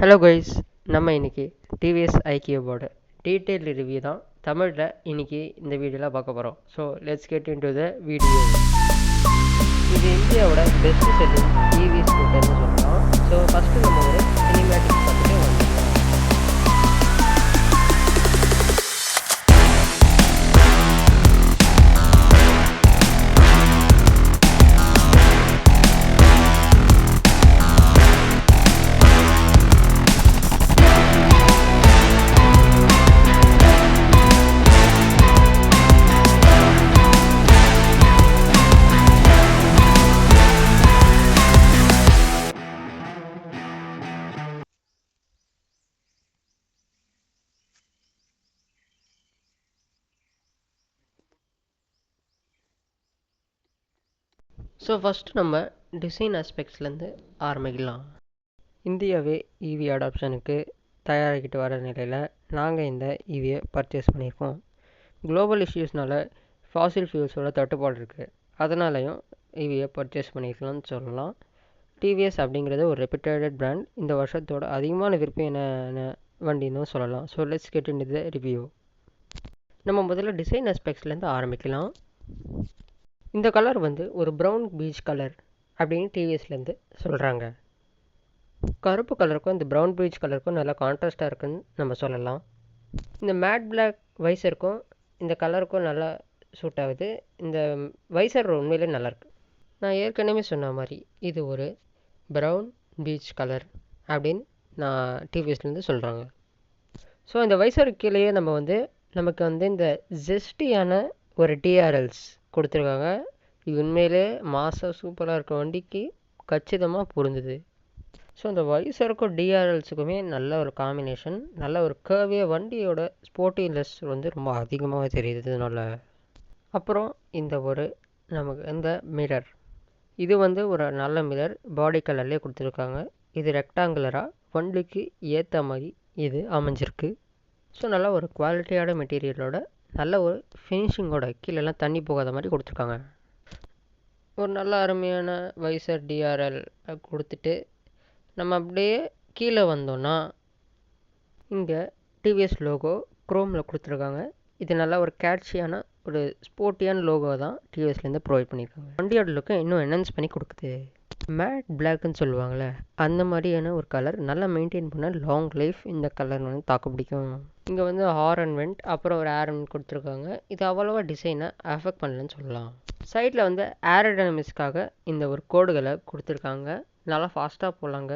Hello guys, நம்ம இன்னைக்கு TVS ஐக்கியோட detail review தான் தமிழில் இன்னைக்கு இந்த வீடியோவில் பார்க்க போகிறோம். So let's get in to the video. இது இந்தியாவோட பெஸ்ட் செல்லிங் டிவி ஸ்கூட்டர்னு சொல்லலாம். ஸோ ஃபஸ்ட்டு நம்ம ஒரு சினிமேட்டிக் பார்த்துட்டு வந்துடலாம். ஸோ ஃபஸ்ட்டு நம்ம டிசைன் ஆஸ்பெக்ட்ஸ்லேருந்து ஆரம்பிக்கலாம். இந்தியாவே இவி அடாப்ஷனுக்கு தயாராகிட்டு வர நிலையில் நாங்கள் இந்த இவியை பர்ச்சேஸ் பண்ணியிருக்கோம். குளோபல் இஷ்யூஸ்னால் ஃபாசில் ஃபியூல்ஸோட தட்டுப்பாடு இருக்குது, அதனாலையும் இவியை பர்ச்சேஸ் பண்ணியிருக்கலாம்னு சொல்லலாம். டிவிஎஸ் அப்படிங்கிறது ஒரு ரெப்யூட்டட் பிராண்ட். இந்த வருஷத்தோட அதிகமான விற்பனையான வண்டின்னு சொல்லலாம். So let's get into the review. நம்ம முதல்ல டிசைன் ஆஸ்பெக்ட்ஸ்லேருந்து ஆரம்பிக்கலாம். இந்த கலர் வந்து ஒரு ப்ரௌன் பீச் கலர் அப்படின்னு டிவிஎஸ்லேருந்து சொல்கிறாங்க. கருப்பு கலருக்கும் இந்த ப்ரௌன் பீச் கலருக்கும் நல்லா கான்ட்ராஸ்ட்டாக இருக்குன்னு நம்ம சொல்லலாம். இந்த மேட் பிளாக் வைசருக்கும் இந்த கலருக்கும் நல்லா சூட் ஆகுது. இந்த வைசர் உண்மையிலே நல்லாயிருக்கு. நான் ஏற்கனவே சொன்ன மாதிரி இது ஒரு ப்ரௌன் பீச் கலர் அப்படின்னு நான் டிவிஎஸ்லேருந்து சொல்கிறாங்க. ஸோ இந்த வைசருக்கு கீழேயே நமக்கு இந்த ஜெஸ்டியான ஒரு டிஆர்எல்ஸ் கொடுத்துருக்காங்க. இது உண்மையிலே மாசாக சூப்பராக இருக்க வண்டிக்கு கச்சிதமாக பொருந்துது. ஸோ இந்த வைசருக்கும் டிஆர்எல்ஸுக்குமே நல்ல ஒரு காம்பினேஷன், நல்ல ஒரு கர்வியாக வண்டியோட ஸ்போர்ட்டினஸ் ரொம்ப அதிகமாக தெரியுது இதனால். அப்புறம் நமக்கு இந்த மிரர், இது ஒரு நல்ல மிரர் பாடி கலர்லேயே கொடுத்துருக்காங்க. இது ரெக்டாங்குலராக வண்டிக்கு ஏற்ற மாதிரி இது அமைஞ்சிருக்கு. ஸோ நல்லா ஒரு குவாலிட்டியான மெட்டீரியலோட நல்ல ஒரு ஃபினிஷிங்கோட கீழெல்லாம் தண்ணி போகாத மாதிரி கொடுத்துருக்காங்க. ஒரு நல்ல அருமையான வைசர் டிஆர்எல் கொடுத்துட்டு நம்ம அப்படியே கீழே வந்தோன்னா இங்கே டிவிஎஸ் லோகோ குரோமில் கொடுத்துருக்காங்க. இது நல்லா ஒரு கேட்சியான ஒரு ஸ்போர்ட்டியான லோகோ தான் டிவிஎஸ்லேருந்து ப்ரொவைட் பண்ணியிருக்காங்க. வண்டியோட லுக்கை இன்னும் என்ஹான்ஸ் பண்ணி கொடுக்குது. மேட் பிளாக்னு சொல்லுவாங்களே அந்த மாதிரியான ஒரு கலர் நல்லா மெயின்டைன் பண்ண லாங் லைஃப் இந்த கலர் தாக்கு பிடிக்கும். இங்கே ஹார் அண்ட் வெண்ட் அப்புறம் ஒரு ஏர் வெண்ட் கொடுத்துருக்காங்க. இது அவ்வளோவா டிசைனை அஃபெக்ட் பண்ணலன்னு சொல்லலாம். சைடில் ஏரோடைனமிக்ஸ்க்காக இந்த ஒரு கோடுகளை கொடுத்துருக்காங்க. நல்லா ஃபாஸ்ட்டாக போகலாங்க.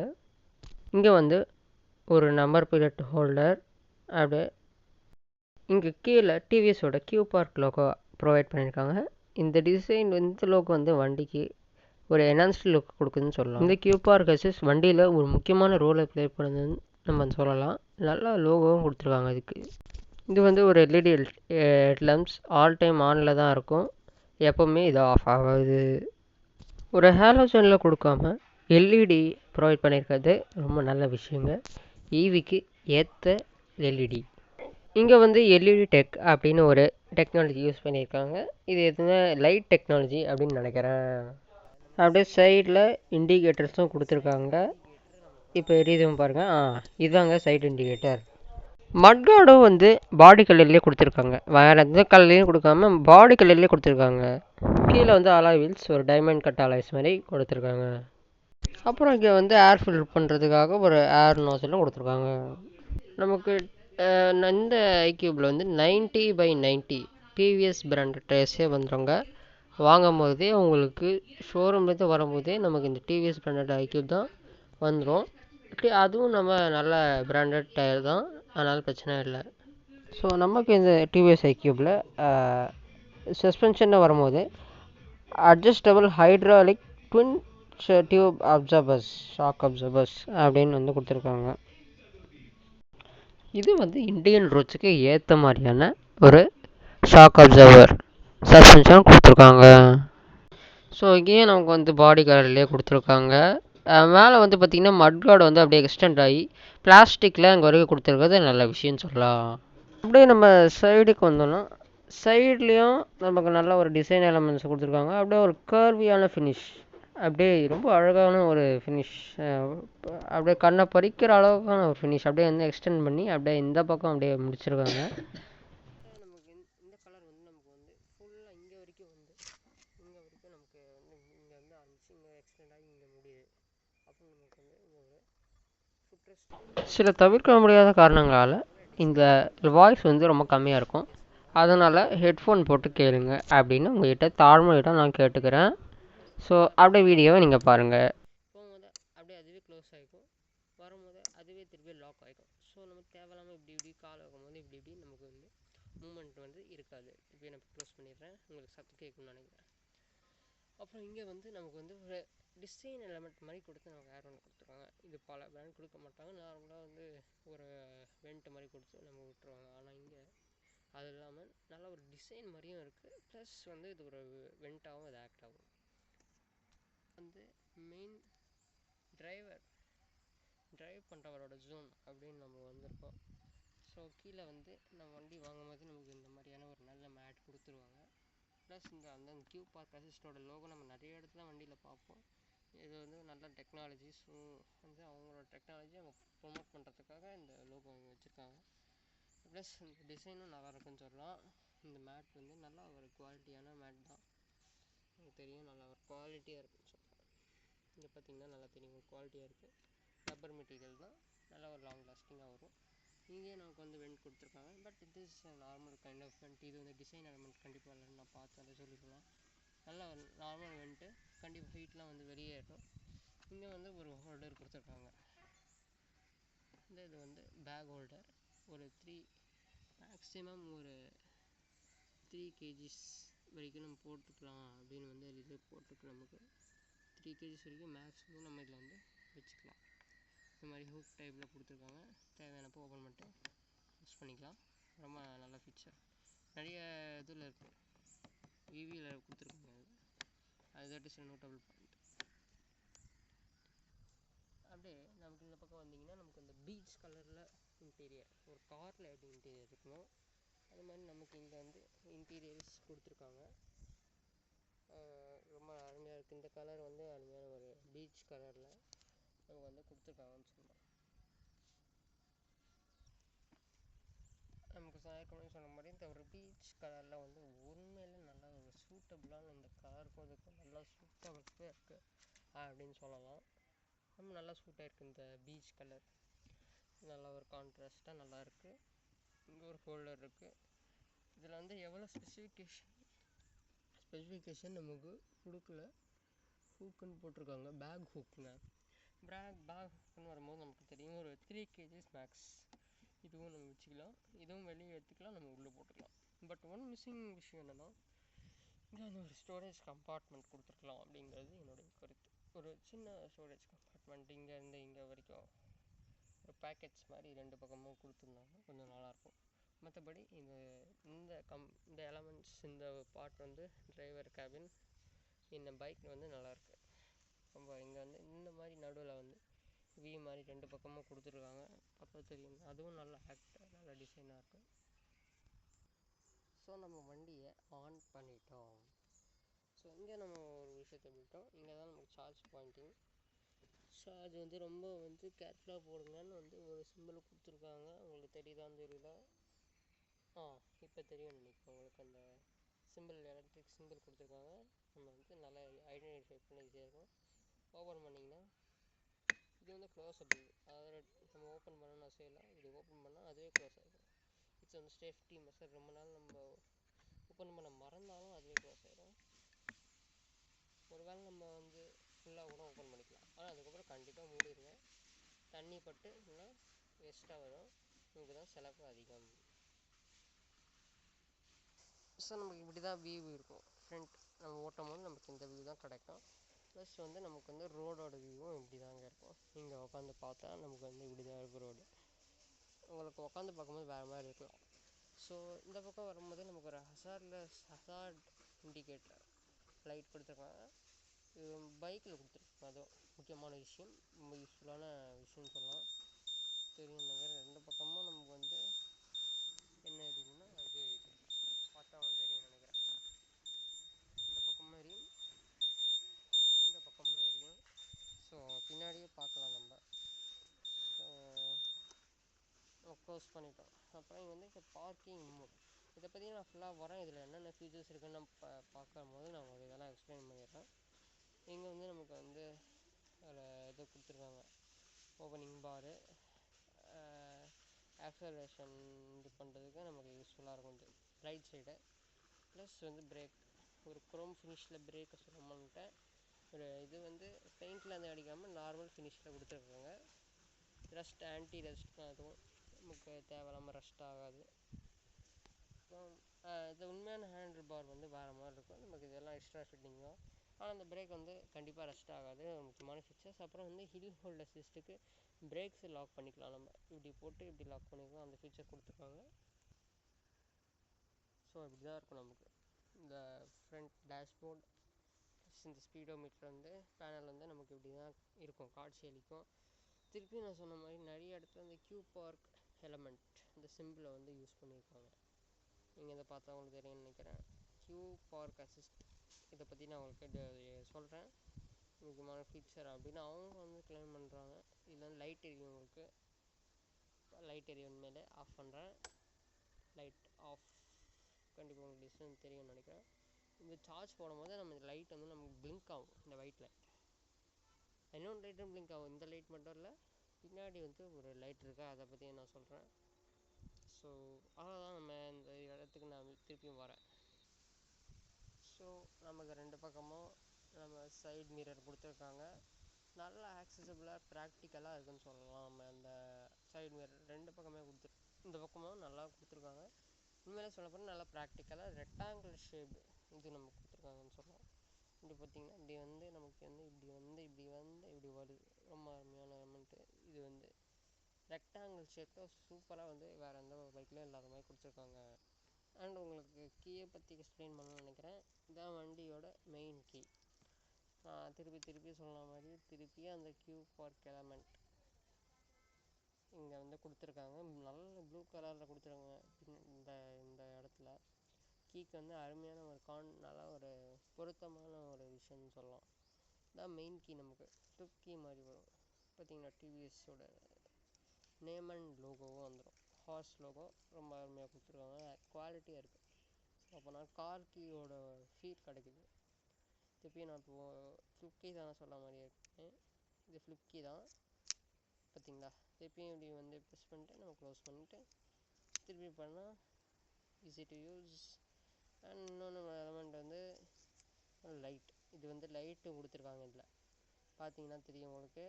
இங்கே ஒரு நம்பர் பிளேட் ஹோல்டர், அப்படியே இங்கே கீழே டிவிஎஸோட கியூ பார்க் லோகோ ப்ரொவைட் பண்ணியிருக்காங்க. இந்த டிசைன் இந்த லோகோ வண்டிக்கு ஒரு என்ஹான்ஸ்டு லுக் கொடுக்குதுன்னு சொல்லலாம். இந்த கியூ பார்க் அசிஸ் வண்டியில் ஒரு முக்கியமான ரோலை ப்ளே பண்ணுதுன்னு நம்ம சொல்லலாம். நல்லா லோகோவும் கொடுத்துருக்காங்க. இதுக்கு இது ஒரு எல்இடி ஹெட்லம்ப்ஸ் ஆல் டைம் ஆனில் தான் இருக்கும், எப்போவுமே இது ஆஃப் ஆகாது. ஒரு ஹாலோஜனில் கொடுக்காம எல்இடி ப்ரொவைட் பண்ணியிருக்கிறது ரொம்ப நல்ல விஷயங்க. ஈவிக்கு ஏற்ற எல்இடி. இங்கே எல்இடி டெக் அப்படின்னு ஒரு டெக்னாலஜி யூஸ் பண்ணியிருக்காங்க. இது எதுனா லைட் டெக்னாலஜி அப்படின்னு நினைக்கிறேன். அப்படியே சைடில் இண்டிகேட்டர்ஸும் கொடுத்துருக்காங்க. இப்போ எரியுதும் பாருங்கள், இதுதாங்க சைடு இண்டிகேட்டர். மட்கார்டும் பாடி கலர்லேயே கொடுத்துருக்காங்க. வேறு எந்த கலர்லேயும் கொடுக்காம பாடி கலர்லேயே கொடுத்துருக்காங்க. கீழே அலாய் வீல்ஸ் ஒரு டைமண்ட் கட் அலாய்ஸ் மாதிரி கொடுத்துருக்காங்க. அப்புறம் இங்கே ஏர் ஃபில்டர் பண்ணுறதுக்காக ஒரு ஏர் நோசலும் கொடுத்துருக்காங்க. நமக்கு இந்த ஐக்யூபில் 90/90 டிவிஎஸ் பிராண்ட் டயர்ஸே வந்துடுங்க. வாங்கும் போதே உங்களுக்கு ஷோரூம்லேருந்து வரும்போதே நமக்கு இந்த டிவிஎஸ் பிராண்டட் ஐக்யூப் தான் வந்துடும். அதுவும் நம்ம நல்ல பிராண்டட் டயர் தான், அதனால் பிரச்சனை இல்லை. ஸோ நமக்கு இந்த டிவிஎஸ் ஐக்யூபில் சஸ்பென்ஷனில் வரும்போது adjustable hydraulic twin tube absorbers, shock absorbers அப்படின்னு கொடுத்துருக்காங்க. இது இந்தியன் ரோட்ஸுக்கு ஏற்ற மாதிரியான ஒரு ஷாக் அப்சர்வர் சஸ்பென்ஷன் கொடுத்துருக்காங்க. ஸோ இங்கேயே நமக்கு பாடி கலர்லேயே கொடுத்துருக்காங்க. மேலே பார்த்திங்கன்னா மட்கார்டு அப்படியே எக்ஸ்டெண்ட் ஆகி பிளாஸ்டிக்கில் அங்கே வரைக்கும் கொடுத்துருக்கிறது நல்ல விஷயம்னு சொல்லலாம். அப்படியே நம்ம சைடுக்கு வந்தோன்னா சைட்லேயும் நமக்கு நல்ல ஒரு டிசைன் எலமெண்ட்ஸ் கொடுத்துருக்காங்க. அப்படியே ஒரு கர்வியான ஃபினிஷ் அப்படியே ரொம்ப அழகான ஒரு ஃபினிஷ். அப்படியே கண்ணை பறிக்கிற அளவுக்கான ஒரு ஃபினிஷ். அப்படியே வந்து எக்ஸ்டெண்ட் பண்ணி அப்படியே இந்த பக்கம் அப்படியே முடிச்சிருக்காங்க. நமக்கு இந்த கலர் வந்து நமக்கு வந்து ஃபுல்லாக இங்கே வரைக்கும் வந்து இங்கே வரைக்கும் நமக்கு வந்து இங்கே வந்து ஆரம்பிச்சு இங்கே எக்ஸ்டெண்ட் ஆகி இங்கே முடியுது. அப்போ நமக்கு வந்து இங்கே ஒரு சில தவிர்க்க முடியாத காரணங்களால் இந்த வாய்ஸ் வந்து ரொம்ப கம்மியாக இருக்கும். அதனால் ஹெட்ஃபோன் போட்டு கேளுங்க அப்படின்னு உங்கள்கிட்ட தாழ்மையிடம் நான் கேட்டுக்கிறேன். ஸோ அப்படியே வீடியோவை நீங்கள் பாருங்கள். போகும்போது அப்படியே அதுவே க்ளோஸ் ஆகிக்கும், வரும்போது அதுவே திருப்பி லாக் ஆகிக்கும். ஸோ நம்ம தேவையில்லாமல் இப்படி இப்படி கால் வைக்கும்போது இப்படி இப்படி நமக்கு வந்து மூமெண்ட் வந்து இருக்காது. இப்படி நான் க்ளோஸ் பண்ணிடுறேன், உங்களுக்கு சத்தம் கேட்கணும்னு நினைக்கிறேன். அப்புறம் இங்கே வந்து நமக்கு வந்து ஒரு டிசைன் எலமெண்ட் மாதிரி கொடுத்து நமக்கு ஏர் ஒன்று கொடுத்துருவாங்க. இது பல பிராண்ட் கொடுக்க மாட்டாங்க. நார்மலாக வந்து ஒரு வெண்ட் மாதிரி கொடுத்து நம்ம விட்டுருவாங்க. ஆனால் இங்கே அது இல்லாமல் நல்ல ஒரு டிசைன் மாதிரியும் இருக்குது. ப்ளஸ் வந்து இது ஒரு வெண்ட்டாகவும் இது ஆக்ட் ஆகும். வந்து மெயின் டிரைவ் பண்ணுறவரோட ஜோன் அப்படின்னு நம்ம வந்திருக்கோம். ஸோ கீழே வந்து நம்ம வண்டி வாங்கும்போது நமக்கு இந்த மாதிரியான ஒரு நல்ல மேட் கொடுத்துருவாங்க. ப்ளஸ் அந்த கியூ பார்க் அசிஸ்டோட லோகோ நம்ம நிறைய இடத்துல வண்டியில் பார்ப்போம். இது வந்து நல்ல டெக்னாலஜிஸ் வந்து அவங்களோட டெக்னாலஜி அவங்க ப்ரொமோட் பண்ணுறதுக்காக இந்த லோகோ அவங்க வச்சுருக்காங்க. ப்ளஸ் இந்த டிசைனும் நல்லா இருக்குன்னு சொல்லலாம். இந்த மேட் வந்து நல்லா ஒரு குவாலிட்டியான மேட் தான். எனக்கு தெரியும், நல்லா ஒரு குவாலிட்டியாக இருக்குன்னு சொல்லலாம். இங்கே பார்த்தீங்கன்னா நல்லா தெரியும், ஒரு குவாலிட்டியாக இருக்குது. ரப்பர் மெட்டீரியல் தான், நல்லா ஒரு லாங் லாஸ்டிங்காக வரும். இங்கே நமக்கு வந்து வெண்ட் கொடுத்துருக்காங்க. பட் இது is normal kind of vent. இது வந்து டிசைன் எலமெண்ட் கண்டிப்பாக இல்லைன்னு நான் பார்த்து அதை சொல்லிக்கலாம். நல்லா நார்மல் வெண்ட்டு, கண்டிப்பாக ஹீட்லாம் வந்து வெளியேறும். இங்கே வந்து ஒரு ஹோல்டர் கொடுத்துருக்காங்க. இது வந்து பேக் ஹோல்டர். ஒரு மேக்ஸிமம் ஒரு 3 kgs வரைக்கும் நம்ம போட்டுக்கலாம் அப்படின்னு வந்து இது போட்டுருக்கு. நமக்கு 3 kgs வரைக்கும் மேக்ஸிமம் நம்ம இதில் வந்து வச்சுக்கலாம். இந்த மாதிரி ஹூக் டைப்பில் கொடுத்துருக்காங்க. தேவையானப்போ ஓப்பன் பண்ணிட்டு யூஸ் பண்ணிக்கலாம். ரொம்ப நல்ல ஃபீச்சர். நிறைய இதில் இருக்குது, விவியில் கொடுத்துருக்காங்க. அது தட் இஸ் நோட்டபிள் பாயிண்ட். அப்படியே நமக்கு இந்த பக்கம் வந்தீங்கன்னா நமக்கு இந்த பீச் கலரில் இன்டீரியர், ஒரு காரில் எப்படி இன்டீரியர் இருக்கணும் அது மாதிரி நமக்கு இங்கே வந்து இன்டீரியர்ஸ் கொடுத்துருக்காங்க. ரொம்ப அருமையாக இருக்குது. இந்த கலர் வந்து அருமையான ஒரு பீச் கலரில் நமக்கு வந்து கொடுத்துருக்காங்கன்னு சொல்லலாம். நமக்கு ஏற்கனவே சொன்ன மாதிரி இந்த ஒரு பீச் கலரில் வந்து உண்மையிலே நல்லா ஒரு சூட்டபுளான இந்த கலருக்கும் இதுக்கும் நல்லா சூட்டபுளாகவே இருக்குது அப்படின்னு சொல்லலாம். ரொம்ப நல்லா சூட்டாக இருக்குது இந்த பீச் கலர். நல்லா ஒரு கான்ட்ராஸ்ட்டாக நல்லா இருக்குது. இங்கே ஒரு ஹோல்டர் இருக்குது. இதில் வந்து எவ்வளோ ஸ்பெசிஃபிகேஷன் நமக்கு கொடுக்கல. ஹூக்குன்னு போட்டிருக்காங்க, பேக் ஹூக்குங்க. பேக் ஹூக்குன்னு வரும்போது நமக்கு தெரியும் ஒரு 3 kgs மேக்ஸ். இதுவும் நம்ம வச்சுக்கலாம், இதுவும் வெளியே எடுத்துக்கலாம், நம்ம உள்ளே போட்டுக்கலாம். பட் ஒன் மிஸ்ஸிங் விஷயம் என்னென்னா, இங்கே வந்து ஒரு ஸ்டோரேஜ் கம்பார்ட்மெண்ட் கொடுத்துருக்கலாம் அப்படிங்கிறது என்னுடைய கருத்து. ஒரு சின்ன ஸ்டோரேஜ் கம்பார்ட்மெண்ட் இங்கேருந்து இங்கே வரைக்கும் ஒரு பேக்கெட்ஸ் மாதிரி 2 பக்கமும் கொடுத்துருந்தாங்கன்னா கொஞ்சம் நல்லாயிருக்கும். மற்றபடி இந்த எலமெண்ட்ஸ், இந்த பார்ட் வந்து டிரைவர் கேபின் இந்த பைக் வந்து நல்லாயிருக்கு. ரொம்ப இங்கே வந்து இந்த மாதிரி நடுவில் வந்து மாதிரி 2 பக்கமும் கொடுத்துருக்காங்க. அப்போ தெரியும், அதுவும் நல்ல நல்ல டிசைனாக இருக்குது. ஸோ நம்ம வண்டியை ஆன் பண்ணிட்டோம். ஸோ இங்கே நம்ம ஒரு விஷயத்தை விட்டோம். இங்கே தான் நமக்கு சார்ஜ் பாயிண்டிங். சார்ஜ் வந்து ரொம்ப வந்து கேர்ஃபுல்லாக போடுங்கன்னு வந்து ஒரு சிம்பிள் கொடுத்துருக்காங்க. உங்களுக்கு தெரியுதான்னு தெரியல. இப்போ தெரியும் நினைக்கிறேன் உங்களுக்கு. அந்த சிம்பிள், எலக்ட்ரிக் சிம்பிள் கொடுத்துருக்காங்க. நம்ம வந்து நல்லா ஐடென்டிஃபை பண்ண ஈஸியாக இருக்கும். ஓப்பன் பண்ணிங்கன்னா இது வந்து க்ளோஸபிள். அதாவது நம்ம ஓப்பன் பண்ணணும்னு அவசியம் இல்லை. இது ஓப்பன் பண்ணால் அதுவே க்ளோஸ் ஆகிடும். இட்ஸ் வந்து சேஃப்டி மெஷர். ரொம்ப நாள் நம்ம ஓப்பன் பண்ண மறந்தாலும் அதுவே க்ளோஸ் ஆகிடும். ஒரு வேளை நம்ம வந்து ஃபுல்லாக கூட ஓப்பன் பண்ணிக்கலாம். ஆனால் அதுக்கப்புறம் கண்டிப்பாக மூடிடுங்க. தண்ணி பட்டு இல்லைன்னா வேஸ்ட்டாக வரும். நமக்கு தான் செலவு அதிகம். ஸோ நமக்கு இப்படி தான் வியூ இருக்கும். ஃப்ரண்ட் நம்ம ஓட்டும் போது நமக்கு இந்த வியூ தான் கிடைக்கும். ப்ளஸ் வந்து நமக்கு வந்து ரோடோட வியூவும் இப்படி தாங்க இருக்கும். இங்கே உட்காந்து பார்த்தா நமக்கு வந்து இப்படி தான் இருக்கும் ரோடு. உங்களுக்கு உட்காந்து பார்க்கும்போது வேறு மாதிரி இருக்கலாம். ஸோ இந்த பக்கம் வரும்போது நமக்கு ஒரு ஹசார்ட் இண்டிகேட்டர் லைட் கொடுத்துருக்காங்க. இது பைக்கில் கொடுத்துருக்காங்க. அதுவும் முக்கியமான விஷயம், ரொம்ப யூஸ்ஃபுல்லான விஷயம்னு சொல்லலாம். தெரியும் நினைக்கிறேன். 2 பக்கமும் நமக்கு வந்து என்ன எதுன்னா அது பார்த்தா தெரியும் நினைக்கிறேன். இந்த பக்கம் எரியும், இந்த பக்கம் க்ளோஸ் பண்ணிட்டோம். அப்புறம் இங்கே வந்து இப்போ பார்க்கிங் மோட், இதை பற்றி நான் ஃபுல்லாக வரேன். இதில் என்னென்ன ஃபீச்சர்ஸ் இருக்குன்னு நம்ம பார்க்கும்போது நான் உங்களுக்கு இதெல்லாம் எக்ஸ்பிளைன் பண்ணிடுறேன். இங்கே வந்து நமக்கு வந்து அதில் இது கொடுத்துருக்காங்க, ஓப்பனிங் பாரு, ஆக்சலரேஷன் இது பண்ணுறதுக்கு நமக்கு யூஸ்ஃபுல்லாக இருக்கும். இது ரைட் சைடு ப்ளஸ் வந்து பிரேக், ஒரு குரோம் ஃபினிஷில் பிரேக்கை சொல்லமான்ட்டு ஒரு இது வந்து பெயிண்டில் வந்து அடிக்காமல் நார்மல் ஃபினிஷில் கொடுத்துருக்காங்க. ரஸ்ட் ஆன்டி ரஸ்ட் தான், அதுவும் நமக்கு தேவையில்லாமல் ரஸ்ட் ஆகாது. அப்புறம் இது உண்மையான ஹேண்டில் பார் வந்து வேறு மாதிரி இருக்கும். நமக்கு இதெல்லாம் எக்ஸ்ட்ரா ஃபிட்டிங் தான், ஆனால் அந்த பிரேக் வந்து கண்டிப்பாக ரஸ்ட் ஆகாது. முக்கியமான ஃபீச்சர்ஸ். அப்புறம் வந்து ஹில் ஹோல்ட் அசிஸ்ட்டுக்கு பிரேக்ஸு லாக் பண்ணிக்கலாம், நம்ம இப்படி போட்டு இப்படி லாக் பண்ணிக்கலாம், அந்த ஃபீச்சர் கொடுத்துருக்காங்க. ஸோ இப்படி தான் இருக்கும் நமக்கு இந்த ஃப்ரண்ட் டேஷ்போர்ட். இந்த ஸ்பீடோமீட்டர் வந்து பேனல் வந்து நமக்கு இப்படி தான் இருக்கும், காட்சி அளிக்கும். திருப்பி நான் சொன்ன மாதிரி நிறைய இடத்துல இந்த கியூ பார்க் எலமெண்ட் இந்த சிம்பிளை வந்து யூஸ் பண்ணியிருக்காங்க. நீங்கள் இதை பார்த்தா உங்களுக்கு தெரியும்னு நினைக்கிறேன். கியூ பார்க் அசிஸ்ட், இதை பற்றி நான் உங்களுக்கு சொல்கிறேன். முக்கியமான ஃபீச்சர் அப்படின்னு அவங்க வந்து கிளைம் பண்ணுறாங்க. இதில் வந்து லைட் எரியும், உங்களுக்கு லைட் எரியும் மேலே ஆஃப் பண்ணுறேன். லைட் ஆஃப், கண்டிப்பாக உங்களுக்கு டிஸ்டன்ஸ் தெரியும்னு நினைக்கிறேன். இந்த சார்ஜ் போடும்போது நம்ம இந்த லைட் வந்து நமக்கு பிளிங்க் ஆகும், இந்த ஒயிட் லைட். இன்னொன்று லைட்டும் பிளிங்க் ஆகும், இந்த லைட் மட்டும் இல்லை, பின்னாடி வந்து ஒரு லைட் இருக்கா, அதை பற்றி நான் சொல்கிறேன். ஸோ அவ்வளோதான், நம்ம இந்த இடத்துக்கு நான் திருப்பியும் வரேன். ஸோ நமக்கு ரெண்டு பக்கமும் நம்ம சைட் மிரர் கொடுத்துருக்காங்க. நல்லா ஆக்சசபிளாக ப்ராக்டிக்கலாக இருக்குதுன்னு சொல்லலாம். நம்ம அந்த சைடு மிரர் ரெண்டு பக்கமே இந்த பக்கமும் நல்லா கொடுத்துருக்காங்க. உண்மையிலே சொல்ல போனால் நல்லா ப்ராக்டிக்கலாக ரெக்டாங்கிள் ஷேப்டு இது நமக்கு கொடுத்துருக்காங்கன்னு சொல்லலாம். இப்படி பார்த்திங்கன்னா இப்படி வந்து நமக்கு வந்து இப்படி வருது, ரொம்ப அருமையான எலமெண்ட்டு. இது வந்து ரெக்டாங்கிள் ஷேப்பில் சூப்பராக வந்து வேறு எந்த பைக்லையும் இல்லாத மாதிரி கொடுத்துருக்காங்க. அண்ட் உங்களுக்கு கீயை பற்றி எக்ஸ்பிளைன் பண்ணணும்னு நினைக்கிறேன். இதான் வண்டியோட மெயின் கீ. திருப்பி சொன்ன மாதிரி திருப்பியும் அந்த கியூ பார்க் எலமெண்ட் இங்கே வந்து கொடுத்துருக்காங்க. நல்ல ப்ளூ கலரில் கொடுத்துருக்காங்க. இந்த இடத்துல கீக்கு வந்து அருமையான ஒரு நல்லா ஒரு பொருத்தமான ஒரு விஷயம்னு சொல்லலாம். இதான் மெயின் கீ. நமக்கு ஃப்ளிப் கீ மாதிரி வரும். பார்த்திங்கன்னா டிவிஎஸோட நேம் அண்ட் லோகோவும் வந்துடும். ஹார்ஸ் லோகோ ரொம்ப அருமையாக கொடுத்துருக்காங்க, குவாலிட்டியாக இருக்குது. அப்போனா கார் கீயோட ஃபீல் கிடைக்குது. திருப்பி நான் இப்போது ஃப்ளிப் கீ தான் சொல்ல மாதிரியே இருக்கேன். இது ஃப்ளிப் கீ தான், பார்த்திங்களா. திருப்பியும் இப்படி வந்து ப்ரெஸ் பண்ணிட்டு நம்ம க்ளோஸ் பண்ணிவிட்டு திருப்பி பண்ணால் ஈஸி டு யூஸ். அண்ட் இன்னொன்று எலமெண்ட் வந்து லைட். இது வந்து லைட்டு கொடுத்துருக்காங்க. இதில் பார்த்தீங்கன்னா தெரியும் உங்களுக்கு,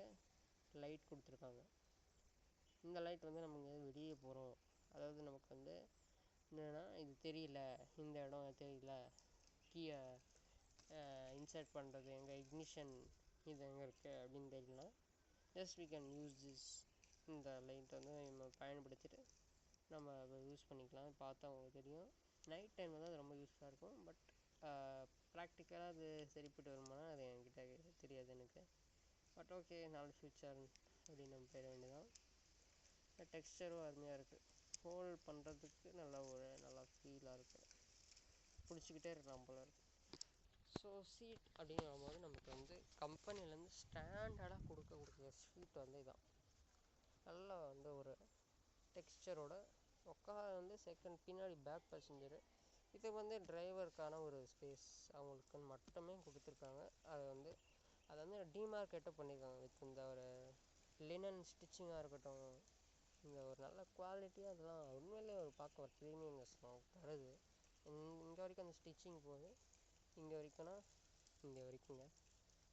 லைட் கொடுத்துருக்காங்க. இந்த லைட் வந்து நம்ம எங்கேயாவது வெளியே போகிறோம், அதாவது நமக்கு வந்து என்னென்னா இது தெரியல, இந்த இடம் தெரியல, கீயை இன்சர்ட் பண்ணுறது எங்கே, இக்னிஷன் இது எங்கே இருக்குது அப்படின்னு தெரியல, just we can use this. இந்த லைட் வந்து நம்ம பயன்படுத்திட்டு நம்ம அதை யூஸ் பண்ணிக்கலாம். பார்த்தா உங்களுக்கு தெரியும். நைட் டைமில் தான் அது ரொம்ப யூஸ்ஃபுல்லாக இருக்கும். பட் ப்ராக்டிக்கலாக அது சரிப்பட்டு வருமானா அது என்கிட்ட தெரியாது எனக்கு. பட் ஓகே, நாலு ஃபியூச்சர் அப்படின்னு நம்ம போயிட வேண்டியதான். டெக்ஸ்டரும் அருமையாக இருக்குது, ஹோல்ட் பண்ணுறதுக்கு நல்லா ஃபீலாக இருக்குது, பிடிச்சிக்கிட்டே இருக்கலாம் போல இருக்குது. ஸோ சீட் அப்படிங்கும்போது நமக்கு வந்து கம்பெனிலேருந்து ஸ்டாண்டர்டாக கொடுக்கக்கூடிய சீட் வந்து இதான். நல்லா வந்து ஒரு டெக்ஸ்டரோட உட்கார வந்து பின்னாடி பேக் பேசஞ்சரு. இது வந்து டிரைவருக்கான ஒரு ஸ்பேஸ் அவங்களுக்குன்னு மட்டுமே கொடுத்துருக்காங்க. அதை வந்து டிமார்க்கெட்டும் பண்ணியிருக்காங்க வித் இந்த ஒரு லினன் ஸ்டிச்சிங்காக இருக்கட்டும், இந்த ஒரு நல்ல குவாலிட்டியாக அதெல்லாம் உண்மையிலே ஒரு பார்க்க ஒரு ப்ரீமியம்னஸ் தருது. இங்கே வரைக்கும் அந்த ஸ்டிச்சிங் போகுது, இங்கே வரைக்கும்னா இங்கே வரைக்குங்க.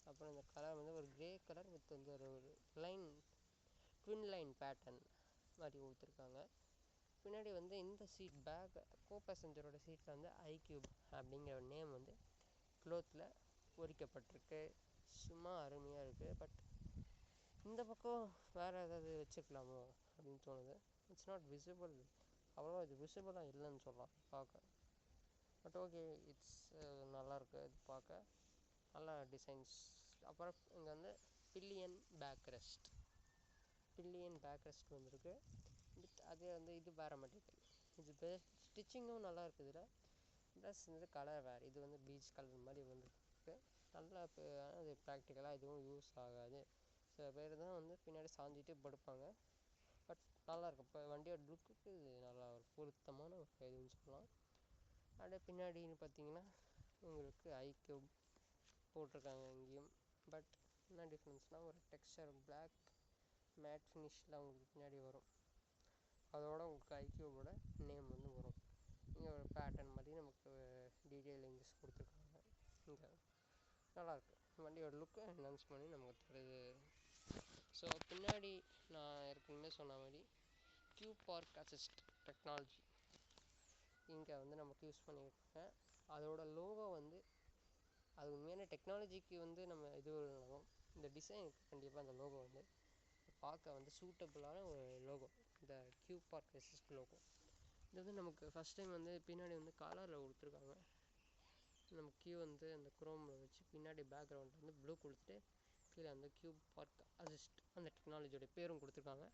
அப்புறம் இந்த கலர் வந்து ஒரு கிரே கலர் வித் வந்து ஒரு ட்வின் லைன் பேட்டர்ன் மாதிரி கொடுத்துருக்காங்க. பின்னாடி வந்து இந்த சீட் பேக் கோ பேசஞ்சரோட சீட்டில் வந்து ஐக்யூப் அப்படிங்கிற ஒரு நேம் வந்து க்ளோத்தில் பொறிக்கப்பட்டிருக்கு. சும்மா அருமையாக இருக்குது. பட் இந்த பக்கம் வேறு ஏதாவது வச்சுக்கலாமோ அப்படின்னு தோணுது. இட்ஸ் நாட் விசிபிள், அவ்வளோ இது விசிபிளாக இல்லைன்னு சொல்லலாம் பார்க்க. பட் ஓகே, இட்ஸ் நல்லாயிருக்கு இது பார்க்க, நல்லா டிசைன்ஸ். அப்புறம் இங்கே வந்து பில்லியன் பேக் ரெஸ்ட் வந்திருக்கு. அதே வந்து இது வேறு மெட்டீரியல், இது ஸ்டிச்சிங்கும் நல்லா இருக்குது. இதில் ப்ளஸ் இந்த கலர் வேறு, இது வந்து பீச் கலர் மாதிரி வந்துருக்கு. நல்லா அது ப்ராக்டிக்கலாக எதுவும் யூஸ் ஆகாது. சில பேர் தான் வந்து பின்னாடி சாஞ்சிட்டு படுப்பாங்க. பட் நல்லாயிருக்கும். இப்போ வண்டியோட லுக்குக்கு இது நல்லா ஒரு பொருத்தமான ஒரு இதுன்னு சொல்லலாம். அப்படியே பின்னாடின்னு பார்த்தீங்கன்னா உங்களுக்கு ஐக்யூப் போட்டிருக்காங்க இங்கேயும். பட் என்ன டிஃப்ரென்ஸ்னால் ஒரு டெக்ஸ்சர் பிளாக் மேட் ஃபினிஷில் உங்களுக்கு பின்னாடி வரும். அதோட உங்களுக்கு ஐக்யூபோட நேம் வந்து வரும். இங்கே ஒரு பேட்டர்ன் மாதிரி நமக்கு டீட்டெயிலிங்ஸ் கொடுத்துருக்காங்க. இங்கே நல்லாயிருக்கு. வண்டியோட லுக்கை என்ஹான்ஸ் பண்ணி நமக்கு தருது. ஸோ பின்னாடி நான் ஏற்கனவே சொன்ன மாதிரி கியூ பார்க் அசிஸ்ட் டெக்னாலஜி இங்கே வந்து நமக்கு யூஸ் பண்ணியிருக்கேன். அதோட லோகோ வந்து அது உண்மையான டெக்னாலஜிக்கு வந்து நம்ம இது இல்லைனாலும் இந்த டிசைனுக்கு கண்டிப்பாக அந்த லோகோ வந்து பார்க்க வந்து சூட்டபுளான ஒரு லோகோ, இந்த கியூ பார்க் அசிஸ்ட் லோகோ. இது வந்து நமக்கு ஃபஸ்ட் டைம் வந்து பின்னாடி வந்து காலரில் கொடுத்துருக்காங்க. நம்ம கியூ வந்து அந்த குரோமில் வச்சு பின்னாடி பேக்ரவுண்ட் வந்து ப்ளூ கொடுத்துட்டு கீழே அந்த கியூ பார்க் அசிஸ்ட் அந்த டெக்னாலஜியோட பேரும் கொடுத்துருக்காங்க.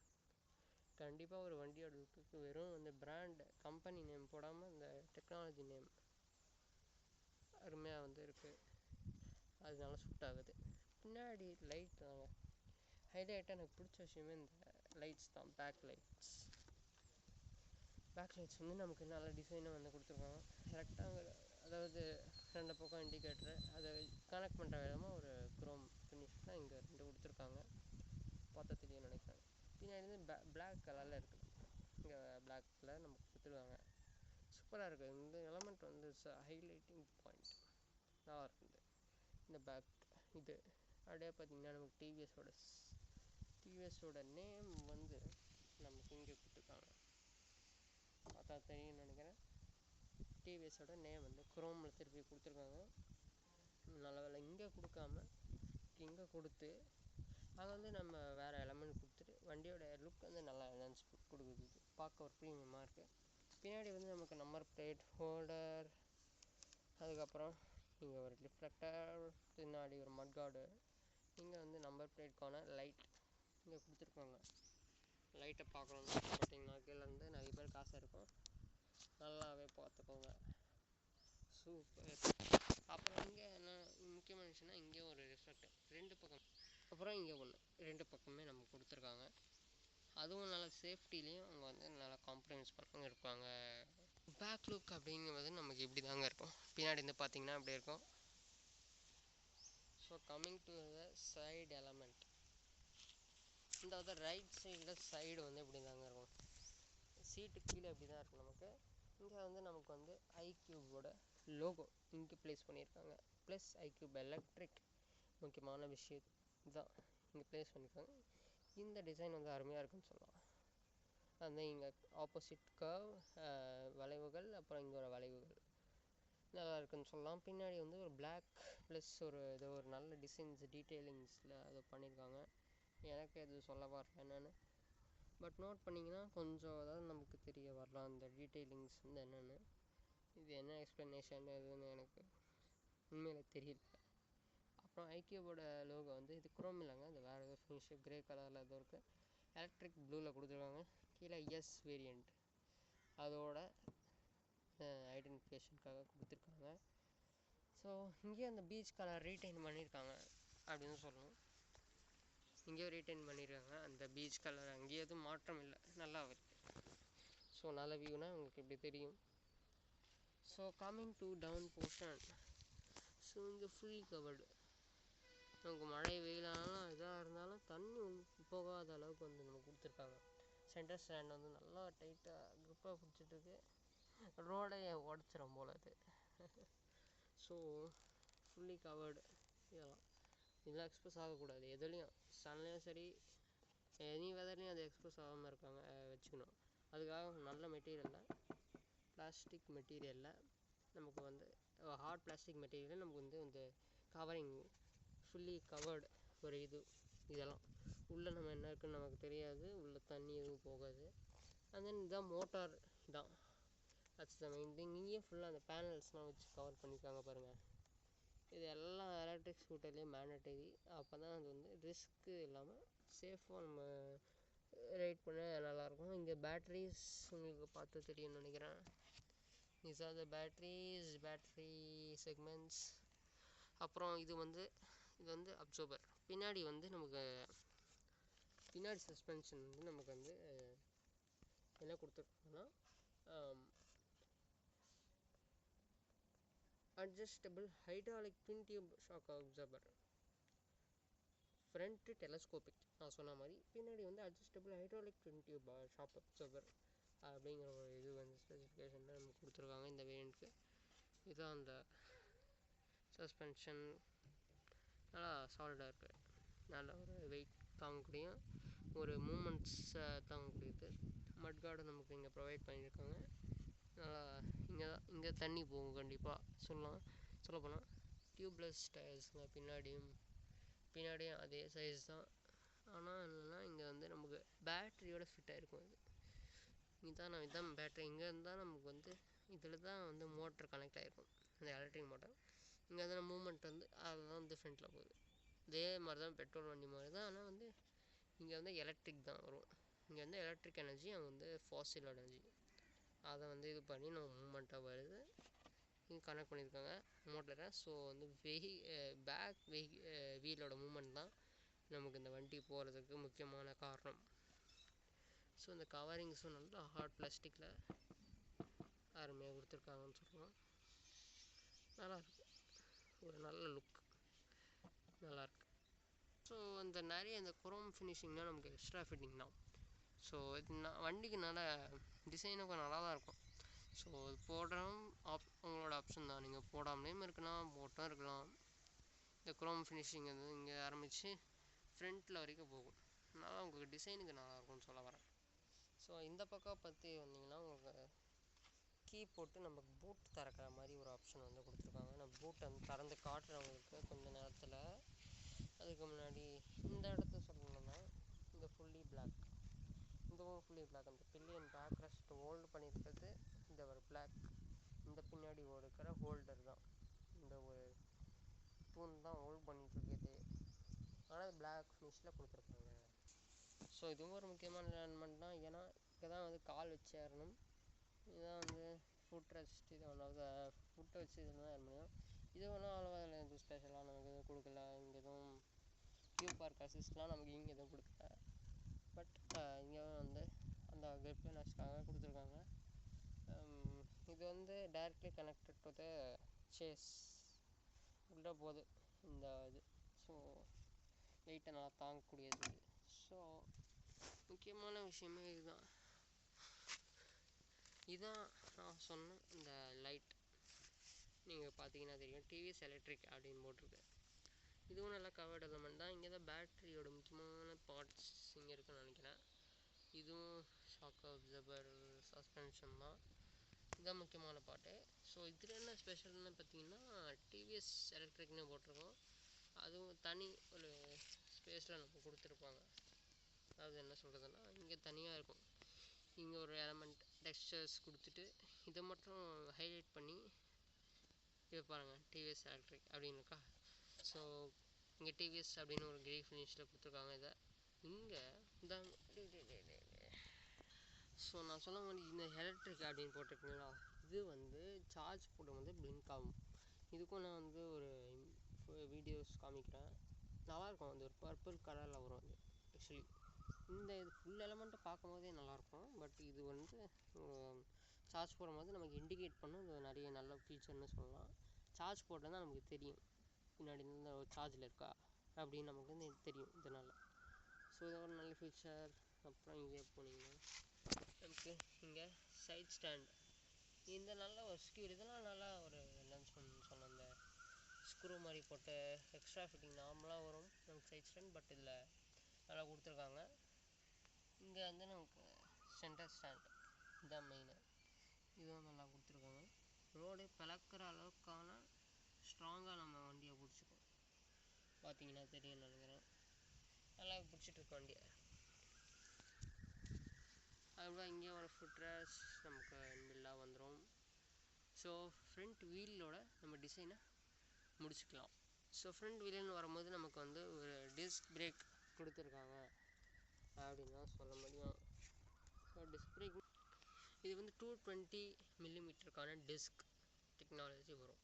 கண்டிப்பாக ஒரு வண்டியோட லுக்குக்கு வெறும் அந்த பிராண்டு கம்பெனி நேம் போடாமல் இந்த டெக்னாலஜி நேம் அருமையாக வந்து இருக்குது. அதனால சூட் ஆகுது. பின்னாடி லைட் தாங்க ஹைலைட்டாக எனக்கு பிடிச்ச விஷயமே இந்த லைட்ஸ் தான். பேக் லைட்ஸ் வந்து நமக்கு நல்ல டிசைனாக வந்து கொடுத்துருக்காங்க. ரெக்டாங்கிள், அதாவது 2 பக்கம் இண்டிகேட்டரு அதை கனெக்ட் பண்ணுற விதமாக ஒரு குரோம் ஃபினிஷ் தான் இங்கே 2 கொடுத்துருக்காங்க. பார்த்தா தெரியும் நினைக்கிறேன். பின்னாடி வந்து பிளாக் கலரில் இருக்குது. இங்கே பிளாக் கலர் நமக்கு கொடுத்துருக்காங்க. சூப்பராக இருக்குது. இந்த எலமெண்ட் வந்து ஹைலைட்டிங் பாயிண்ட் நல்லா இருக்குது இந்த பேக் இது. அப்படியே பார்த்திங்கன்னா நமக்கு டிவிஎஸோட நேம் வந்து நமக்கு இங்கே கொடுத்துருக்காங்க. பார்த்தா தெரியும்னு நினைக்கிறேன். டிவிஎஸோட நேம் வந்து குரோமில் திருப்பி கொடுத்துருக்காங்க. நல்ல வேலை இங்கே கொடுக்காம இங்கே கொடுத்து அதை வந்து நம்ம வேறு எலமெண்ட் கொடுத்துட்டு வண்டியோட லுக் வந்து நல்லா என்ஹான்ஸ் கொடுக்குது. பார்க்க ஒரு ப்ரீமியமாக இருக்குது. பின்னாடி வந்து நமக்கு நம்பர் பிளேட் ஹோல்டர், அதுக்கப்புறம் இங்கே ஒரு ரிஃப்ளெக்டர், பின்னாடி ஒரு மட்கார்டு, இங்கே வந்து நம்பர் பிளேட்கான லைட் இங்கே கொடுத்துருக்காங்க. லைட்டை பார்க்கணுன்னு பார்த்தீங்கன்னா கீழேருந்து நிறைய பேர் காசு இருக்கும், நல்லாவே பார்த்துக்கோங்க. சூப்பர். அப்புறம் இங்கே என்ன முக்கியமான விஷயம்னா இங்கே ஒரு ரிஃப்ளெக்டர் 2 பக்கம், அப்புறம் இங்கே ஒன்று 2 பக்கமே நம்ம கொடுத்துருக்காங்க. அதுவும் நல்லா சேஃப்டிலையும் அவங்க வந்து நல்லா காம்ப்ரமைஸ் பண்ணாங்க இருப்பாங்க. பேக் லுக் அப்படிங்கிறது நமக்கு இப்படி தாங்க இருக்கும். பின்னாடி வந்து பார்த்திங்கன்னா அப்படி இருக்கும். So coming to the side element, இந்த ரைட் சைடு வந்து இப்படி தாங்க இருக்கும். சீட்டு கீழே இப்படி தான் இருக்கும் நமக்கு. இங்கே வந்து நமக்கு வந்து ஐக்யூபோட லோகோ இங்கே ப்ளேஸ் பண்ணியிருக்காங்க. ப்ளஸ் ஐக்யூப் எலக்ட்ரிக் முக்கியமான விஷயம் தான் இங்கே ப்ளேஸ் பண்ணியிருக்காங்க. இந்த டிசைன் வந்து அருமையாக இருக்குன்னு சொல்லலாம். அந்த இங்கே ஆப்போசிட் கர்வ் வளைவுகள், அப்புறம் இங்கே ஒரு வளைவுகள் நல்லா இருக்குன்னு சொல்லலாம். பின்னாடி வந்து ஒரு பிளாக் ப்ளஸ் ஏதோ ஒரு நல்ல டிசைன்ஸ் டீட்டெயிலிங்ஸில் அதை பண்ணியிருக்காங்க. எனக்கு எது சொல்ல வரல என்னென்னு, பட் நோட் பண்ணிங்கன்னா கொஞ்சம் அதாவது நமக்கு தெரிய வரலாம் அந்த டீட்டெயிலிங்ஸ் வந்து என்னென்னு. இது என்ன எக்ஸ்ப்ளனேஷன் எதுன்னு எனக்கு உண்மையில் தெரியல. அப்புறம் ஐக்யூபோட லோகோ வந்து இது குரோம் இல்லைங்க, இது வேறு ஏதோ ஃபினிஷு க்ரே கலரில் ஏதோ இருக்குது. எலக்ட்ரிக் ப்ளூவில் கொடுத்துருக்காங்க. கீழே எஸ் வேரியண்ட் அதோட ஐடென்டிஃபிகேஷனுக்காக கொடுத்துருக்காங்க. ஸோ இங்கேயும் அந்த பீச் கலர் ரீட்டைன் பண்ணியிருக்காங்க அப்படின்னு சொல்லணும். இங்கேயும் ரீட்டைன் பண்ணியிருக்காங்க அந்த பீச் கலர், அங்கேயும் எதுவும் மாற்றம் இல்லை, நல்லா இருக்குது. ஸோ நல்ல வியூனா உங்களுக்கு எப்படி தெரியும். So coming to down portion, so இங்கே ஃபுல்லி கவர்டு. நமக்கு மழை வெயிலானாலும் எதாக இருந்தாலும் தண்ணி போகாத அளவுக்கு வந்து நம்ம கொடுத்துருக்காங்க. சென்டர் ஸ்டாண்ட் வந்து நல்லா டைட்டாக க்ரிப்பாக பிடிச்சிட்ருக்கு. ரோடையே உடச்சிரும் போல் அது. So fully covered. இதெல்லாம் எக்ஸ்போஸ் ஆகக்கூடாது எதுலேயும், சன்லேயும் சரி எனி வெதர்லேயும் அது எக்ஸ்போஸ் ஆகாமல் இருக்காங்க வச்சுக்கணும். அதுக்காக நல்ல மெட்டீரியலில் பிளாஸ்டிக் மெட்டீரியலில் நமக்கு வந்து ஹார்ட் பிளாஸ்டிக் மெட்டீரியலில் நமக்கு வந்து இந்த கவரிங் ஃபுல்லி கவர்டு ஒரு இதெல்லாம் உள்ளே நம்ம என்ன இருக்குன்னு நமக்கு தெரியாது, உள்ளே தண்ணி எதுவும் போகாது. அண்ட் தென் இதுதான் மோட்டார் தான், தட்ஸ் த மெயின் திங். இங்கேயும் ஃபுல்லாக அந்த பேனல்ஸ்லாம் வச்சு கவர் பண்ணியிருக்காங்க பாருங்கள். இது எல்லாம் எலக்ட்ரிக் ஸ்கூட்டர்லேயும் மேண்டட்டரி. அப்போ தான் அது வந்து ரிஸ்க்கு இல்லாமல் சேஃபாக நம்ம ரைட் பண்ண நல்லாயிருக்கும். இங்கே பேட்ரிஸ் உங்களுக்கு பார்த்து தெரியும்னு நினைக்கிறேன். these are the battery segments. அப்புறம் இது வந்து அப்சர்வர். பின்னாடி வந்து நமக்கு பின்னாடி சஸ்பென்ஷன் வந்து நமக்கு வந்து என்ன கொடுத்துருக்காங்கன்னா adjustable hydraulic twin tube shock absorber, front telescopic நான் சொன்ன மாதிரி, பின்னாடி வந்து adjustable hydraulic twin tube shock absorber அப்படிங்கிற ஒரு இது வந்து ஸ்பெசிஃபிகேஷனில் நமக்கு கொடுத்துருக்காங்க இந்த வேரியண்ட்க்கு. இதுதான் அந்த சஸ்பென்ஷன் நல்லா சாலிடாக இருக்குது, நல்ல ஒரு வெயிட் தாங்கக்கூடிய ஒரு மூமெண்ட்ஸை தாங்கக்கூடியது. மட்கார்டு நமக்கு இங்கே ப்ரொவைட் பண்ணியிருக்காங்க. நல்லா இங்கே தண்ணி போகும் கண்டிப்பாக சொல்லப்போனால். டியூப்லெஸ் டயர்ஸுங்க பின்னாடியும் அதே சைஸ் தான். ஆனால் என்னென்னா இங்கே வந்து நமக்கு பேட்ரியோட ஃபிட் ஆகிருக்கும். இதுதான் பேட்ரி. இங்கே இருந்தால் நமக்கு வந்து இதில் தான் வந்து மோட்டர் கனெக்ட் ஆகிருக்கும், இந்த எலக்ட்ரிக் மோட்டர். இங்கே வந்து மூமெண்ட் வந்து அதுதான் வந்து ஃப்ரண்ட்டில் போகுது. இதே மாதிரி தான் பெட்ரோல் வண்டி மாதிரி தான், ஆனால் வந்து இங்கே வந்து எலக்ட்ரிக் தான் வரும். இங்கே வந்து எலக்ட்ரிக் எனர்ஜி, அங்கே வந்து ஃபாசில் எனர்ஜி. அதை வந்து இது பண்ணி நம்ம மூமெண்ட்டாக வருது. இங்கே கனெக்ட் பண்ணியிருக்காங்க மோட்டரை. ஸோ வந்து பேக் வீலோட மூமெண்ட் தான் நமக்கு இந்த வண்டி போகிறதுக்கு முக்கியமான காரணம். ஸோ இந்த கவரிங்ஸும் நல்லா ஹார்ட் பிளாஸ்டிக்கில் அருமையாக கொடுத்துருக்காங்கன்னு சொல்லலாம். நல்லாயிருக்கு, ஒரு நல்ல லுக் நல்லாயிருக்கு. ஸோ அந்த நிறைய இந்த குரோம் ஃபினிஷிங்னால் நமக்கு எக்ஸ்ட்ரா ஃபிட்டிங் தான். ஸோ இது வண்டிக்கு நல்ல டிசைனுக்கும் நல்லா தான் இருக்கும். ஸோ இது போடுறோம் உங்களோட ஆப்ஷன் தான். நீங்கள் போடாமலேயும் இருக்கலாம், போட்டும் இருக்கலாம். இந்த குரோம் ஃபினிஷிங் வந்து இங்கே ஆரம்பித்து ஃப்ரண்ட்டில் வரைக்கும் போகும். நல்லா உங்களுக்கு டிசைனுக்கு நல்லாயிருக்கும்னு சொல்ல வரேன். ஸோ இந்த பக்கம் பற்றி வந்தீங்கன்னா உங்களுக்கு கீ போட்டு நமக்கு பூட் திறக்கிற மாதிரி ஒரு ஆப்ஷன் வந்து கொடுத்துருக்காங்க. நான் பூட்டை வந்து திறந்து காட்டுறவங்களுக்கு கொஞ்சம் நேரத்தில். அதுக்கு முன்னாடி இந்த இடத்த சொல்லணும்னா இந்த ஃபுல்லி பிளாக், இதுவும் ஃபுல்லி பிளாக். அந்த பில்லியன் பேக் ரெஸ்ட் ஹோல்டு பண்ணியிருக்கிறது இந்த ஒரு பிளாக். இந்த பின்னாடி இருக்கிற ஹோல்டர் தான், இந்த ஒரு தூண் தான் ஹோல்ட் பண்ணிகிட்ருக்குது. ஆனால் அது பிளாக் ஃபினிஷில் கொடுத்துருக்காங்க. ஸோ இதுவும் ஒரு முக்கியமான எலமெண்ட் தான். ஏன்னா இங்கே தான் வந்து கால் வச்சு ஏறணும். இதுதான் வந்து ஃபுட் ரெஸ்ட். இது ஒன்றாவது ஃபுட்டை வச்சு இதெல்லாம் ஏற முடியும். இது ஒன்றும் அவ்வளோவா இல்லை, எதுவும் ஸ்பெஷலாக நமக்கு எதுவும் கொடுக்கல. இங்கே எதுவும் கியூ பார்க் அசிஸ்ட்லாம் நமக்கு இங்கே எதுவும் கொடுக்கல. பட் இங்கே வந்து அந்த கிரிப்னஸ்க்காக கொடுத்துருக்காங்க. இது வந்து directly connected to the chassis உள்ளே போகுது இந்த இது. ஸோ வெயிட்டை நல்லா தாங்கக்கூடியது. ஸோ முக்கியமான விஷயமே இதுதான் நான் சொன்ன இந்த லைட். நீங்கள் பார்த்தீங்கன்னா தெரியும், டிவிஎஸ் எலக்ட்ரிக் அப்படின்னு போட்டிருக்கு. இதுவும் நல்லா கவர்ட் எலமெண்ட் தான். இங்கே தான் பேட்ரியோட முக்கியமான பார்ட்ஸ் இங்கே இருக்குன்னு நினைக்கிறேன். இதுவும் ஷாக் அப்சர்வர் சஸ்பென்ஷன் தான், இதுதான் முக்கியமான பார்ட்டு. ஸோ இதில் என்ன ஸ்பெஷல்னு பார்த்தீங்கன்னா டிவிஎஸ் எலக்ட்ரிக்னு போட்டிருக்கோம். அதுவும் தனி ஒரு ஸ்பேஸில் நம்ம கொடுத்துருப்பாங்க. அதாவது என்ன சொல்கிறதுன்னா இங்கே தனியாக இருக்கும். இங்கே ஒரு எலமெண்ட் டெக்ஸ்டர்ஸ் கொடுத்துட்டு இதை மட்டும் ஹைலைட் பண்ணி இது பாருங்கள் டிவிஎஸ் எலக்ட்ரிக் அப்படின்னு இருக்கா. ஸோ இங்கே டிவிஎஸ் அப்படின்னு ஒரு கிரே ஃபினிஷில் கொடுத்துருக்காங்க. இதை இங்கே தான். ஸோ நான் சொல்ல மாதிரி இந்த எலக்ட்ரிக் அப்படின்னு போட்டிருக்கீங்களா, இது வந்து சார்ஜ் போடும்போது பிளிங்க் ஆகும். இதுக்கும் நான் வந்து ஒரு வீடியோஸ் காமிக்கிறேன், நல்லாயிருக்கும். அது ஒரு பர்பிள் கலரில் வரும். அது ஆக்சுவலி இந்த இது ஃபுல் எலமெண்ட்டை பார்க்கும்போதே நல்லாயிருக்கும். பட் இது வந்து சார்ஜ் போடும்போது நமக்கு இண்டிகேட் பண்ணும். இது நிறைய நல்ல ஃபீச்சர்னு சொல்லலாம். சார்ஜ் போட்டால் தான் நமக்கு தெரியும் பின்னாடி இந்த சார்ஜில் இருக்கா அப்படின்னு நமக்கு வந்து தெரியும் இதனால். ஸோ இது ஒரு நல்ல ஃபீச்சர். அப்புறம் இங்கே போனீங்கன்னா நமக்கு இங்கே சைட் ஸ்டாண்ட், இந்த நல்ல ஒரு ஸ்க்யூர். இதெல்லாம் நல்லா ஒரு என்னன்னு சொன்ன அந்த ஸ்க்ரூ மாதிரி போட்டு எக்ஸ்ட்ரா ஃபிட்டிங் நார்மலாக வரும் நமக்கு சைட் ஸ்டாண்ட். பட் இதில் நல்லா கொடுத்துருக்காங்க. இங்கே வந்து நமக்கு சென்டர் ஸ்டாண்ட் இதுதான் மெயினு, இதுவும் நல்லா கொடுத்துருக்காங்க. ரோடு பிளக்கிற அளவுக்கான ஸ்ட்ராங்காக நம்ம வண்டியை பிடிச்சிக்கோம். பார்த்தீங்கன்னா தெரியும்னு நினைக்கிறேன், நல்லா பிடிச்சிட்ருக்கோம் வண்டியை. அதுதான் இங்கே ஒரு ஃபுட்ரஸ் நமக்கு பில்லாக வந்துடும். ஸோ ஃப்ரண்ட் வீலோட நம்ம டிசைனை முடிச்சுக்கலாம். ஸோ ஃப்ரண்ட் வீலுன்னு வரும்போது நமக்கு வந்து ஒரு டிஸ்க் பிரேக் கொடுத்துருக்காங்க அப்படின்னு தான் சொல்ல முடியும். ஸோ டிஸ்க் பிரேக் இது வந்து 220 மில்லிமீட்டருக்கான டிஸ்க் டெக்னாலஜி வரும்.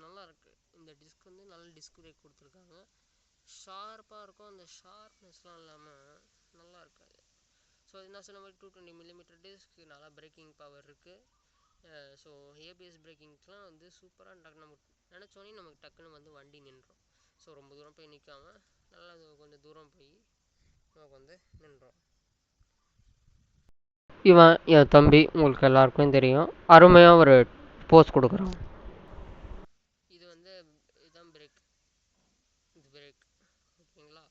நல்லா இருக்குது இந்த டிஸ்க் வந்து. நல்ல டிஸ்க் பிரேக் கொடுத்துருக்காங்க, ஷார்ப்பாக இருக்கும். அந்த ஷார்ப்னஸ்லாம் இல்லாமல் நல்லா இருக்காது. ஸோ ஸோ நான் சொன்ன மாதிரி 220mm டிஸ்க், நல்லா பிரேக்கிங் பவர் இருக்குது. ஸோ ஏபிஎஸ் பிரேக்கிங்ஸ்லாம் வந்து சூப்பராக நம்ம நினச்சோன்னே நமக்கு டக்குன்னு வந்து வண்டி நின்றோம். ஸோ ரொம்ப தூரம் போய் நிற்காமல் நல்லா கொஞ்சம் தூரம் போய் நமக்கு வந்து நின்றோம். இவன் என் தம்பி, உங்களுக்கு எல்லாருக்கும் தெரியும். அருமையாக ஒரு போஸ்ட் கொடுக்குறான். இது வந்து இதுதான் பிரேக், இது பிரேக், ஓகேங்களா?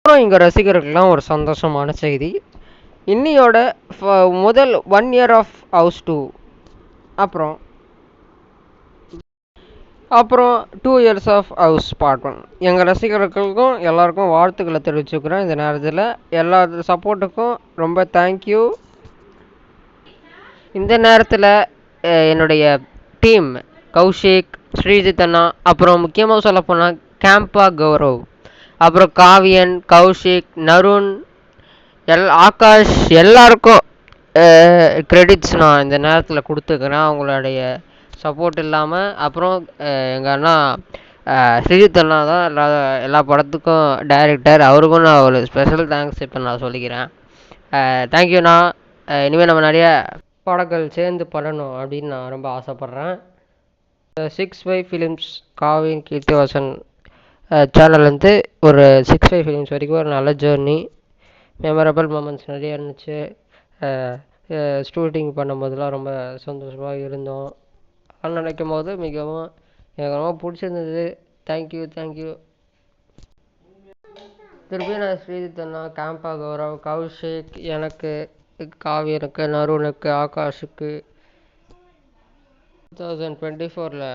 அப்புறம் இங்கே ரசிகர்களுக்கெல்லாம் ஒரு சந்தோஷமான செய்தி. இன்னியோட முதல் 1 year ஆஃப் ஹவுஸ் 2, அப்புறம் 2 years ஆஃப் ஹவுஸ் பார்ட் 1. எங்கள் ரசிகர்களுக்கும் எல்லாருக்கும் வாழ்த்துக்களை தெரிவிச்சுக்கிறேன். இந்த நேரத்தில் எல்லா சப்போர்ட்டுக்கும் ரொம்ப தேங்க்யூ. இந்த நேரத்தில் என்னுடைய டீம் கௌஷிக், ஸ்ரீஜித் அண்ணா, அப்புறம் முக்கியமாக சொல்லப்போனால் கேம்பா கௌரவ், அப்புறம் காவியன், கௌஷிக், நருண், ஆகாஷ், எல்லாருக்கும் கிரெடிட்ஸ் நான் இந்த நேரத்தில் கொடுத்துக்கிறேன். அவங்களுடைய சப்போர்ட் இல்லாமல். அப்புறம் எங்கள் அண்ணா ஸ்ரீஜித் அண்ணா தான் எல்லா படத்துக்கும் டைரக்டர். அவருக்கும் நான் ஒரு ஸ்பெஷல் தேங்க்ஸ் இப்போ நான் சொல்லிக்கிறேன். தேங்க்யூண்ணா. இனிமேல் நம்ம நிறைய படங்கள் சேர்ந்து பண்ணணும் அப்படின்னு நான் ரொம்ப ஆசைப்பட்றேன். 6 ஃபிலிம்ஸ் காவின் கீர்த்திவாசன் சேனல் வந்து ஒரு 6 ஃபிலிம்ஸ் வரைக்கும் ஒரு நல்ல ஜேர்னி, மெமரபிள் மூமெண்ட்ஸ் நிறைய இருந்துச்சு. ஷூட்டிங் பண்ணும்போதெல்லாம் ரொம்ப சந்தோஷமாக இருந்தோம். அது நினைக்கும் போது மிகவும் எனக்கு ரொம்ப பிடிச்சிருந்தது. தேங்க்யூ. திருப்பியும் நான் ஸ்ரீஜித் அண்ணா, கேம்பா கௌரவ், கௌஷிக், எனக்கு, காவியனுக்கு, நருணுக்கு, ஆகாஷுக்கு 2024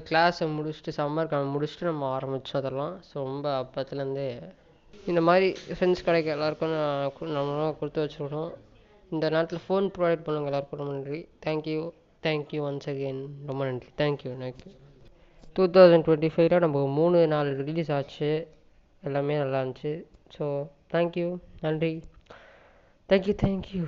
கிளாஸை முடிச்சுட்டு சம்மர் கேம்ப் முடிச்சுட்டு நம்ம ஆரம்பித்தோம் அதெல்லாம். ஸோ ரொம்ப அப்பத்துலேருந்தே இந்த மாதிரி ஃப்ரெண்ட்ஸ் கிடைக்க எல்லாருக்கும் நம்மளாம் கொடுத்து வச்சுருக்கோம். இந்த நேரத்தில் ஃபோன் ப்ரொவைட் பண்ணுங்க எல்லாருக்கும் ரொம்ப நன்றி. தேங்க்யூ ஒன்ஸ் அகெயின், ரொம்ப நன்றி. தேங்க்யூ. 2025 நம்ம 3-4 ரிலீஸ் ஆச்சு. எல்லாமே நல்லா இருந்துச்சு. ஸோ தேங்க்யூ, நன்றி. தேங்க்யூ.